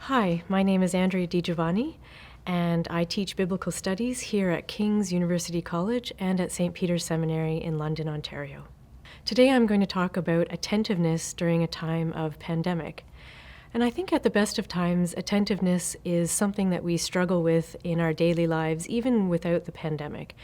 Hi, my name is Andrea DiGiovanni, and I teach biblical studies here at King's University College and at St. Peter's Seminary in London, Ontario. Today I'm going to talk about attentiveness during a time of pandemic. And I think at the best of times, attentiveness is something that we struggle with in our daily lives, even without the pandemic.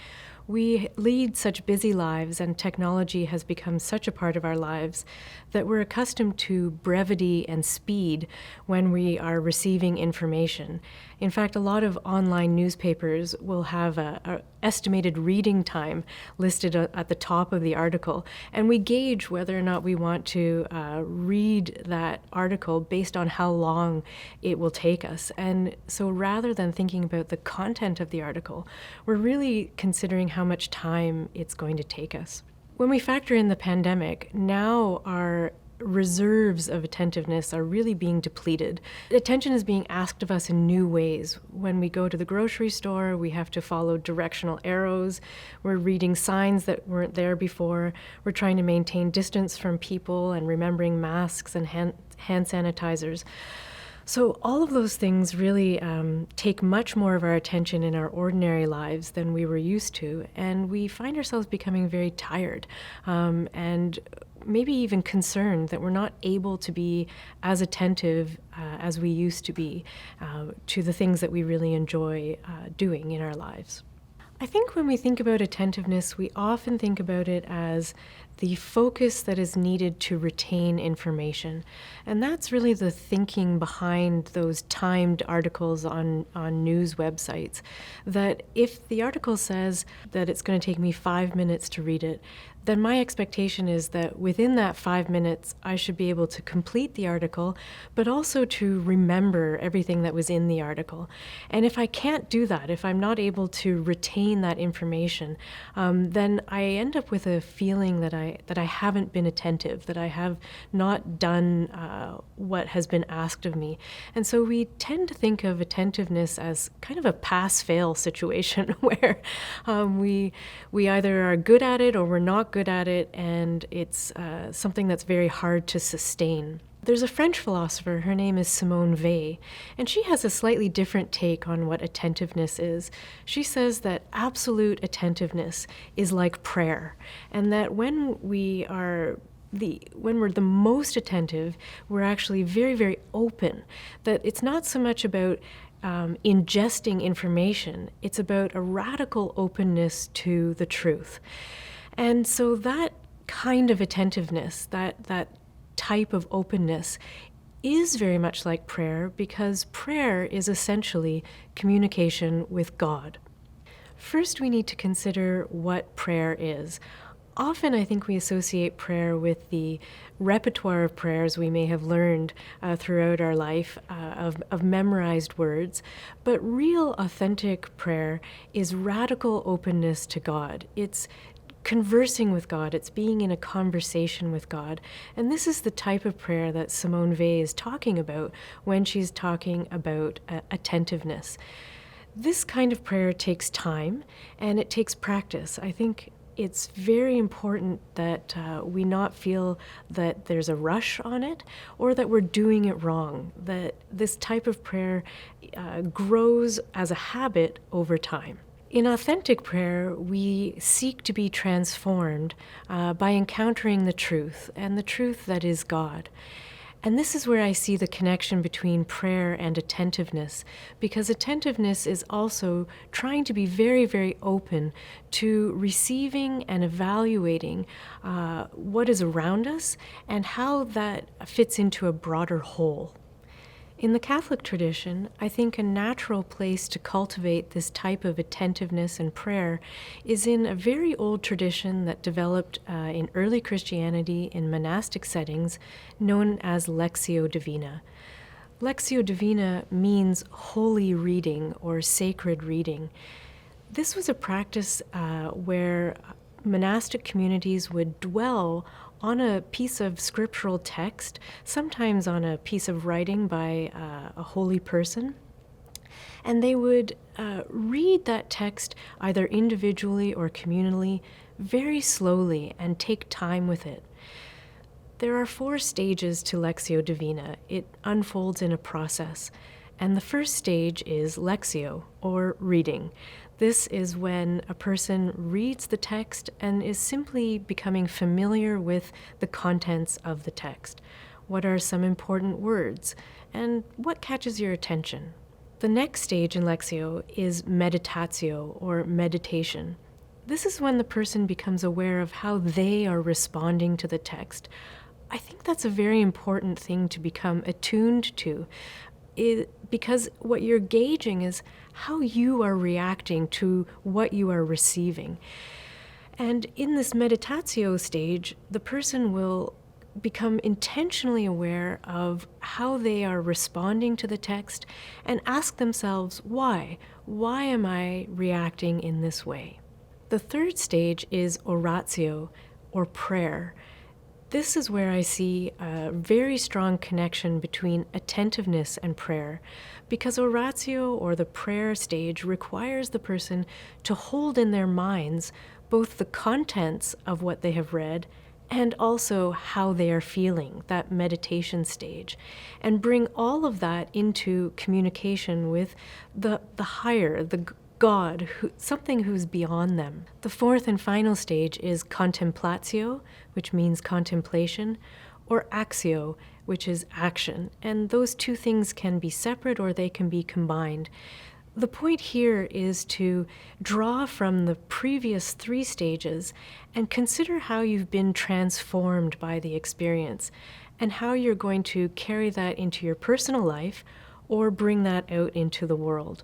We lead such busy lives, and technology has become such a part of our lives that we're accustomed to brevity and speed when we are receiving information. In fact, a lot of online newspapers will have a estimated reading time listed at the top of the article, and we gauge whether or not we want to read that article based on how long it will take us. And so rather than thinking about the content of the article, we're really considering how much time it's going to take us. When we factor in the pandemic, now our reserves of attentiveness are really being depleted. Attention is being asked of us in new ways. When we go to the grocery store, we have to follow directional arrows. We're reading signs that weren't there before. We're trying to maintain distance from people and remembering masks and hand sanitizers. So all of those things really take much more of our attention in our ordinary lives than we were used to, and we find ourselves becoming very tired and maybe even concerned that we're not able to be as attentive as we used to be to the things that we really enjoy doing in our lives. I think when we think about attentiveness, we often think about it as the focus that is needed to retain information. And that's really the thinking behind those timed articles on news websites. That if the article says that it's going to take me 5 minutes to read it, then my expectation is that within that 5 minutes, I should be able to complete the article, but also to remember everything that was in the article. And if I can't do that, if I'm not able to retain that information, then I end up with a feeling that I haven't been attentive, that I have not done what has been asked of me. And so we tend to think of attentiveness as kind of a pass-fail situation where we either are good at it or we're not good at it, and it's something that's very hard to sustain. There's a French philosopher, her name is Simone Weil, and she has a slightly different take on what attentiveness is. She says that absolute attentiveness is like prayer, and that when we're the most attentive, we're actually very, very open. That it's not so much about ingesting information, it's about a radical openness to the truth. And so that kind of attentiveness, that type of openness is very much like prayer, because prayer is essentially communication with God. First, we need to consider what prayer is. Often I think we associate prayer with the repertoire of prayers we may have learned throughout our life of memorized words, but real authentic prayer is radical openness to God. It's conversing with God, it's being in a conversation with God. And this is the type of prayer that Simone Weil is talking about when she's talking about attentiveness. This kind of prayer takes time and it takes practice. I think it's very important that we not feel that there's a rush on it or that we're doing it wrong, that this type of prayer grows as a habit over time. In authentic prayer, we seek to be transformed by encountering the truth, and the truth that is God. And this is where I see the connection between prayer and attentiveness, because attentiveness is also trying to be very, very open to receiving and evaluating what is around us and how that fits into a broader whole. In the Catholic tradition, I think a natural place to cultivate this type of attentiveness and prayer is in a very old tradition that developed in early Christianity in monastic settings, known as Lectio Divina. Lectio Divina means holy reading or sacred reading. This was a practice where monastic communities would dwell on a piece of scriptural text, sometimes on a piece of writing by a holy person, and they would read that text either individually or communally very slowly and take time with it. There are 4 stages to Lectio Divina. It unfolds in a process. And the first stage is Lectio, or reading. This is when a person reads the text and is simply becoming familiar with the contents of the text. What are some important words? And what catches your attention? The next stage in Lectio is meditatio, or meditation. This is when the person becomes aware of how they are responding to the text. I think that's a very important thing to become attuned to, because what you're gauging is how you are reacting to what you are receiving. And in this meditatio stage, the person will become intentionally aware of how they are responding to the text and ask themselves, why? Why am I reacting in this way? The third stage is oratio, or prayer. This is where I see a very strong connection between attentiveness and prayer, because oratio, or the prayer stage, requires the person to hold in their minds both the contents of what they have read and also how they are feeling, that meditation stage, and bring all of that into communication with the higher, the God, something who's beyond them. The fourth and final stage is contemplatio, which means contemplation, or actio, which is action. And those two things can be separate or they can be combined. The point here is to draw from the previous 3 stages and consider how you've been transformed by the experience and how you're going to carry that into your personal life or bring that out into the world.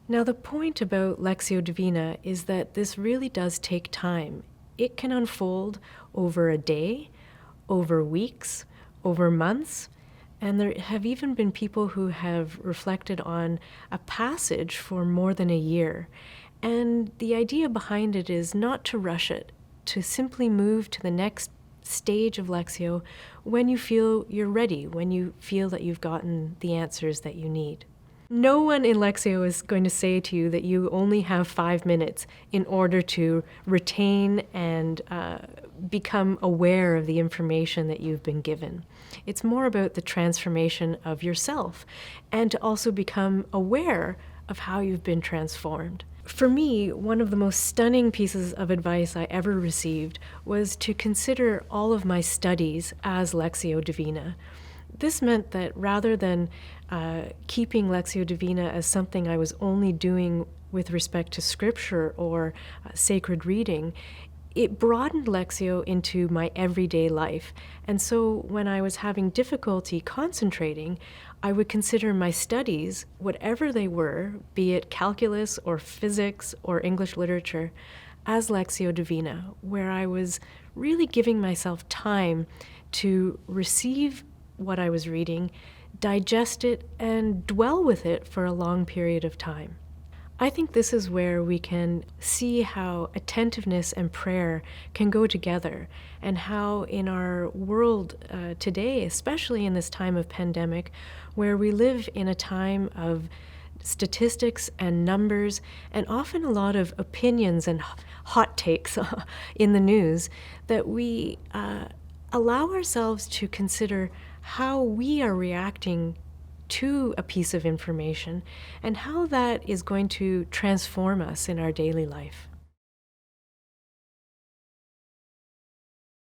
Now, the point about Lectio Divina is that this really does take time. It can unfold over a day, over weeks, over months, and there have even been people who have reflected on a passage for more than a year. And the idea behind it is not to rush it, to simply move to the next stage of Lectio when you feel you're ready, when you feel that you've gotten the answers that you need. No one in Lectio is going to say to you that you only have 5 minutes in order to retain and become aware of the information that you've been given. It's more about the transformation of yourself and to also become aware of how you've been transformed. For me, one of the most stunning pieces of advice I ever received was to consider all of my studies as Lectio Divina. This meant that rather than keeping Lectio Divina as something I was only doing with respect to scripture or sacred reading, it broadened Lectio into my everyday life. And so when I was having difficulty concentrating, I would consider my studies, whatever they were, be it calculus or physics or English literature, as Lectio Divina, where I was really giving myself time to receive what I was reading, digest it, and dwell with it for a long period of time. I think this is where we can see how attentiveness and prayer can go together, and how in our world today, especially in this time of pandemic, where we live in a time of statistics and numbers and often a lot of opinions and hot takes in the news, that we allow ourselves to consider how we are reacting to a piece of information and how that is going to transform us in our daily life.